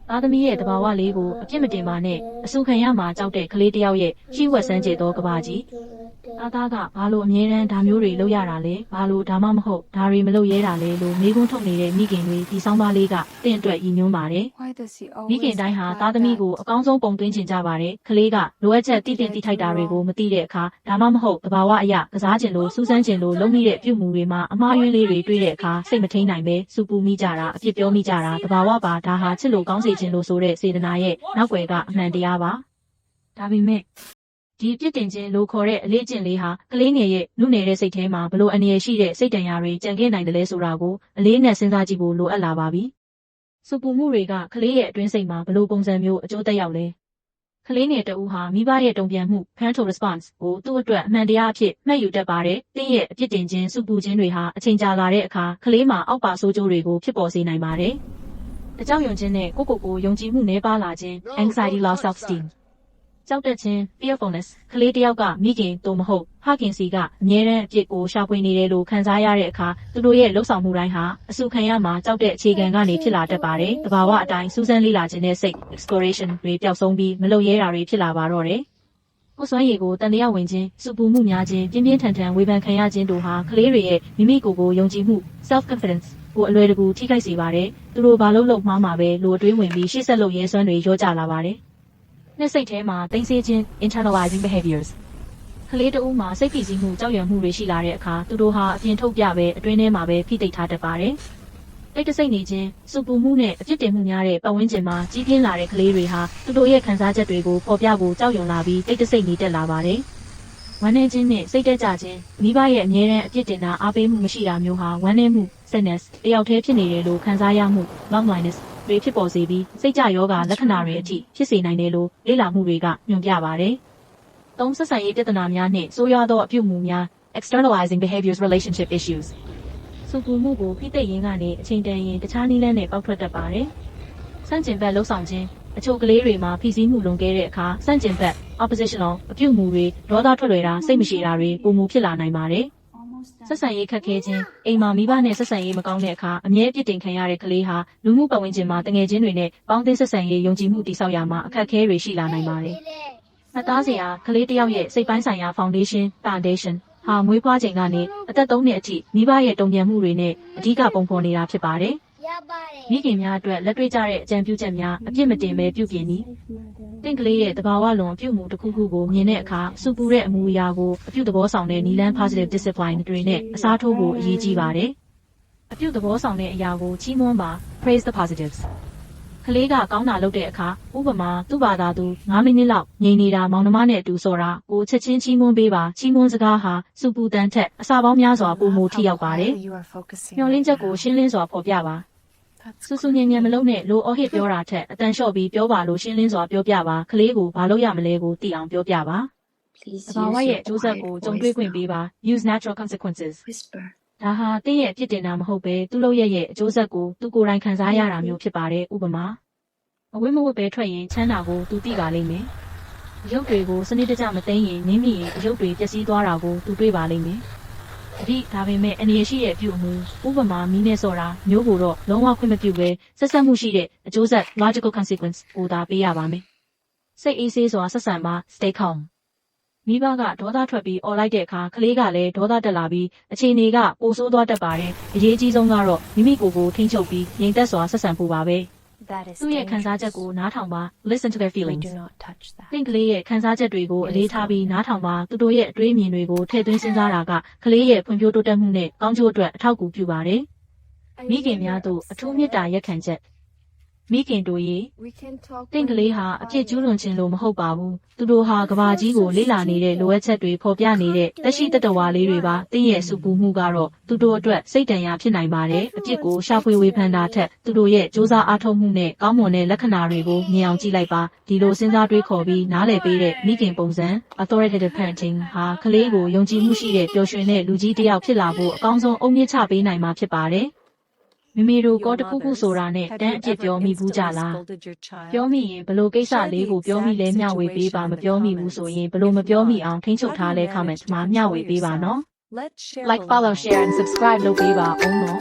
သားသမီးရဲ့တဘာဝလေးကိုအပြစ်မတင်ပါနဲ့အဆူခံရမှာကြောက်တဲ့ကလေးတယောက်ရဲ့ရှိဝက်ဆန်းကျဲသောကဘာကြီးသားကဘာလို့အမြဲတမ်းဒါမျိုးတွေလုပ်ရတာလဲဘာလို့ဒါမှမဟုတ်ဒါတွေမလုပ်ရဲတာလဲလို့မေးခွန်းထုတ်နေတဲ့မိခင်တွေဒီဆောင်ပါလေးကတင့်အတွက်ရည်ညွှန်းပါတယ်မိခင်တိုင်းဟာသားသမီးကိုအကောင်းဆုံးပုံသွင်းချင်ကြပါတယ်ကလေးကလိုအပ်ချက်တိတိထိုက်တာတွေကိုမသိတဲ့အခါဒါမှမဟုတ်တဘာဝအရာကစားကျင်လို့စူးစမ်းကျင်လို့လုပ်မိတဲ့ပြုမှုတွေမှာအမှားယွင်းလေးတွေတွေ့တဲ့အခါစိတ်မထိန်နိုင်ပဲစူပူမိကြတာအပြစ်ပြောမိကြတာတဘာဝပါဒါဟာချစ်လို့ကောင်းစေခြင်းလို့ဆိုတဲ့စေတနာရဲ့နောက်ွယ်ကအမှန်တရားပါဒါပေမဲ့ဒီပြစ်တင်ခြင်းလို့ခေါ်တဲ့အလေးကျင့်လေးဟာကလေးငယ်ရဲ့နုနယ်တဲ့စိတ်ထဲမှာဘလို့အနေရရှိတဲ့စိတ်တန်ရာတွေကြံခဲ့နိုင်တယ်လဲဆိုတာကိုအလေးနဲ့စဉ်းစားကြည့်ဖို့လိုအပ်လာပါပြီ။စူပူမှုတွေကကလေးရဲ့အတွင်းစိတ်မှာဘလို့ပုံစံမျိုးအကျိုးသက်ရောက်လဲ။ကလေးငယ်တဦးဟာမိဘရဲ့တုံ့ပြန်မှု parental response ကိုသူ့အတွက်အမှန်တရားအဖြစ်မှတ်ယူတတ်ပါတယ်။တင်းရဲ့အပြစ်တင်ခြင်းစူပူခြင်းတွေဟာအချိန်ကြာလာတဲ့အခါကလေးမှာအောက်ပါဆိုးကျိုးတွေကိုဖြစ်ပေါ်စေနိုင်ပါတယ်။အကြောက်ရွံ့ခြင်းနဲ့ကိုယုံကြည်မှုနည်းပါးလာခြင်း anxiety loss self-esteemကြောက်တတ်ခြင်း fearfulness ကလေးတယောက်ကမိခင်တို့မဟုတ်ဖခင်စီကအမြဲတမ်းအပြစ်ကိုရှာဖွေနေတယ်လို့ခံစားရတဲ့အခါသူတို့ရဲ့လှုပ်ဆောင်မှုတိုင်းဟာအဆူခံရမှာကြောက်တဲ့အခြေခံကနေဖြစ်လာတတ်ပါတယ်။တဘာဝအတိုင်းစူးစမ်းလေ့လာခြင်းနဲ့စိတ် exploration တွေပျောက်ဆုံးပြီးမလုပ်ရဲတာတွေဖြစ်လာပါတော့တယ်။ကိုယ်စွမ်းရည်ကိုတန်တရားဝင်ခြင်းစူပူမှုများခြင်းပြင်းပြင်းထန်ထန်ဝေဖန်ခံရခြင်းတို့ဟာကလေးတွေရဲ့မိမိကိုယ်ကိုယုံကြည်မှု self confidence ကိုအလွယ်တကူထိခိုက်စေပါတယ်။သူတို့ဘာလို့မှားမှာပဲလို့အတွင်းဝင်ပြီးရှေ့ဆက်လို့ရဲစွမ်းတွေရောကြလာပါတယ်။နှစ်စိတ်ထဲမှာတိမ်ဆေးခြင်း internalizing behaviors ကလေးတဦးမှာစိတ်ဖိစီးမှုကြောက်ရွံ့မှုတွေရှိလာတဲ့အခါသူတို့ဟာအပြင်ထုတ်ပြပဲအတွင်းထဲမှာပဲဖိသိပ်ထားတတ်ပါတယ်။တိတ်တဆိတ်နေခြင်းစူပူမှုနဲ့အပြစ်တင်မှုများတဲ့ပတ်ဝန်းကျင်မှာကြီးပြင်းလာတဲ့ကလေးတွေဟာသူတို့ရဲ့ခံစားချက်တွေကိုပေါ်ပြဖို့ကြောက်ရွံ့လာပြီးတိတ်တဆိတ်နေတက်လာပါတယ်။ဝမ်းနည်းခြင်းနဲ့စိတ်တက်ကြခြင်းမိဘရဲ့အမြဲတမ်းအပြစ်တင်တာအားပေးမှုမရှိတာမျိုးဟာဝမ်းနည်းမှု sadness တယောက်တည်းဖြစ်နေတယ်လို့ခံစားရမှု lonelinessတွေဖြစ်ပေါ်စေပြီးစိတ်ကြယောဂလက္ခဏာတွေအထိဖြစ်စေနိုင်တယ်လို့လေ့လာမှုတွေကညွှန်ပြပါတယ်။သုံးဆက်ဆံရေးပြဿနာများနဲ့ဆိုးရွားသောအပြုအမူများ externalizing behaviors relationship issues စူပူမှုကိုဖိသိပ်ရင်းကနေအချိန်တန်ရင်တခြားနည်းလမ်းနဲ့ပေါက်ထွက်တတ်ပါတယ်။ဆန့်ကျင်ဘက်လှုပ်ဆောင်ခြင်းအချို့ကလေးတွေမှာဖိစီးမှုလွန်ကဲတဲ့အခါဆန့်ကျင်ဘက် oppositional အပြုအမူတွေဒေါသထွက်လွယ်တာစိတ်မရှိတာတွေပုံမှုဖြစ်လာနိုင်ပါတယ်။ဆက်ဆံရေးခက်ခဲခြင်းအိမ်မှာမိဘနဲ့ဆက်ဆံရေးမကောင်းတဲ့အခါအမြဲပြစ်တင်ခံရတဲ့ကလေးဟာလူမှုပတ်ဝန်းကျင်မှာတငယ်ချင်းတွေနဲ့ပေါင်းသင်းဆက်ဆံရေးယုံကြည်မှုတည်ဆောက်ရမှာအခက်အခဲတွေရှိလာနိုင်ပါတယ်။မှတ်သားစရာကလေးတယောက်ရဲ့စိတ်ပိုင်းဆိုင်ရာ foundation ဟာမွေးဖွားချိန်ကနေအသက်3နှစ်အထိမိဘရဲ့တုံ့ပြန်မှုတွေနဲ့အဓိကပုံဖော်နေတာဖြစ်ပါတယ်။မိခင်များအတွက်လက်တွေ့ကျတဲ့အကြံပြုချက်များအပြစ်မတင်ပဲပြုပြင်သည်။တင့်ကလေးရဲ့တဘာဝလွန်အပြုအမူတစ်ခုခုကိုမြင်တဲ့အခါစူပူတဲ့အမူအရာကိုအပြုသဘောဆောင်တဲ့နီလန်း positive discipline တွေနဲ့အစားထိုးဖို့အရေးကြီးပါတယ်။အပြုသဘောဆောင်တဲ့အရာကိုချီးမွမ်းပါ praise the positives ကလေးကကောင်းတာလုပ်တဲ့အခါဥပမာသူ့ဘာသာသူ9မိနစ်လောက်ငြိမ်နေတာမောင်နှမနဲ့အတူစော်တာကိုချက်ချင်းချီးမွမ်းပေးပါချီးမွမ်းစကားဟာစူပူတန်ထက်အစာပေါင်းများစွာပိုမိုထိရောက်ပါတယ်။မျှော်လင့်ချက်ကိုရှင်းလင်းစွာဖော်ပြပါစူးစူးညံ့ညံ့မလုပ်နဲ့လိုအော်ဟစ်ပြောတာထက်အတန်လျှော့ပြီးပြောပါလို့ရှင်းလင်းစွာပြောပြပါကလေးကိုဘာလို့ရမလဲကိုသိအောင်ပြောပြပါတဘာဝရဲ့အကျိုးဆက်ကိုကြုံတွေ့ခွင့်ပေးပါ use natural consequences ဒါဟာတင်းရဲ့အဖြစ်တင်တာမဟုတ်ပဲသူ့လုပ်ရဲ့အကျိုးဆက်ကိုသူကိုယ်တိုင်ခံစားရတာမျိုးဖြစ်ပါတယ်ဥပမာအဝိမဝတ်ပဲထွက်ရင်ချမ်းသာကိုသူသိပါလိမ့်မယ်ရုပ်တွေကိုစနစ်တကျမသိရင်နင်းမိရင်ရုပ်တွေပျက်စီးသွားတာကိုသူတွေ့ပါလိမ့်မယ်ဒါပေမဲ့အနေရရှိတဲ့အပြုအမူဥပမာမီးနဲ့စော်တာမျိုးကိုတော့လုံးဝခွင့်မပြုဘဲဆက်ဆက်မှုရှိတဲ့အကျိုးဆက် logical consequence ကိုသာပေးရပါမယ်စိတ်အေးဆေးစွာဆက်ဆံပါ stay calm မိဘကဒေါသထွက်ပြီးអော်လိုက်တဲ့အခါကလေးကလည်းဒေါသတက်လာပြီးအခြေအနေကပိုဆိုးသွားတတ်ပါတယ်အရေးကြီးဆုံးကတော့မိမိကိုယ်ကိုထိန်းချုပ်ပြီးငြိမ်သက်စွာဆက်ဆံဖို့ပါပဲသူ့ရဲ့ခံစားချက်ကိုနားထောင်ပါ listen to their feelings သင်ကလေးရဲ့ခံစားချက်တွေကိုအလေးထားပြီးနားထောင်ပါသူတို့ရဲ့အတွေးအမြင်တွေကိုထည့်သွင်းစဉ်းစားတာကကလေးရဲ့ဖွံ့ဖြိုးတိုးတက်မှုနဲ့ကောင်းကျိုးအတွက်အထောက်အကူပြုပါတယ်မိခင်များတို့အထူးမေတ္တာရက်ခံချက်မိခင်တို့ရေတင့်ကလေးဟာအပြစ်ကျူးလွန်ခြင်းလို့မဟုတ်ပါဘူးသူတို့ဟာကဘာကြီးကိုလေ့လာနေတဲ့လိုအပ်ချက်တွေဖော်ပြနေတဲ့တက်ရှိတတဝါလေးတွေပါတင့်ရဲ့စူပူမှုကတော့သူတို့အတွက်စိတ်တန်ရာဖြစ်နိုင်ပါတယ်အပြစ်ကိုရှာဖွေဝေဖန်တာထက်သူတို့ရဲ့စူးစမ်းအားထုတ်မှုနဲ့ကောင်းမွန်တဲ့လက္ခဏာတွေကိုမြင်အောင်ကြည့်လိုက်ပါဒီလိုစဉ်းစားတွေးခေါ်ပြီးနားလည်ပေးတဲ့မိခင်ပုံစံ authoritative parenting ဟာကလေးကိုယုံကြည်မှုရှိတဲ့ပျော်ရွှင်တဲ့လူကြီးတစ်ယောက်ဖြစ်လာဖို့အကောင်းဆုံးအုံမြင့်ချပေးနိုင်မှာဖြစ်ပါတယ်မိမိတို့ကောတခုခုဆိုတာနဲ့တန်းအဖြစ်ပြောမိဘူးကြလားပြောမိရင်ဘလို့ကိစ္စလေးကိုပြောမိလဲမျှဝေပေးပါမပြောမိဘူးဆိုရင်ဘလို့မပြောမိအောင်ထိန်းချုပ်ထားလဲ comment မှာမျှဝေပေးပါနော် like follow share and subscribe လုပ်ပေးပါအောင်နော်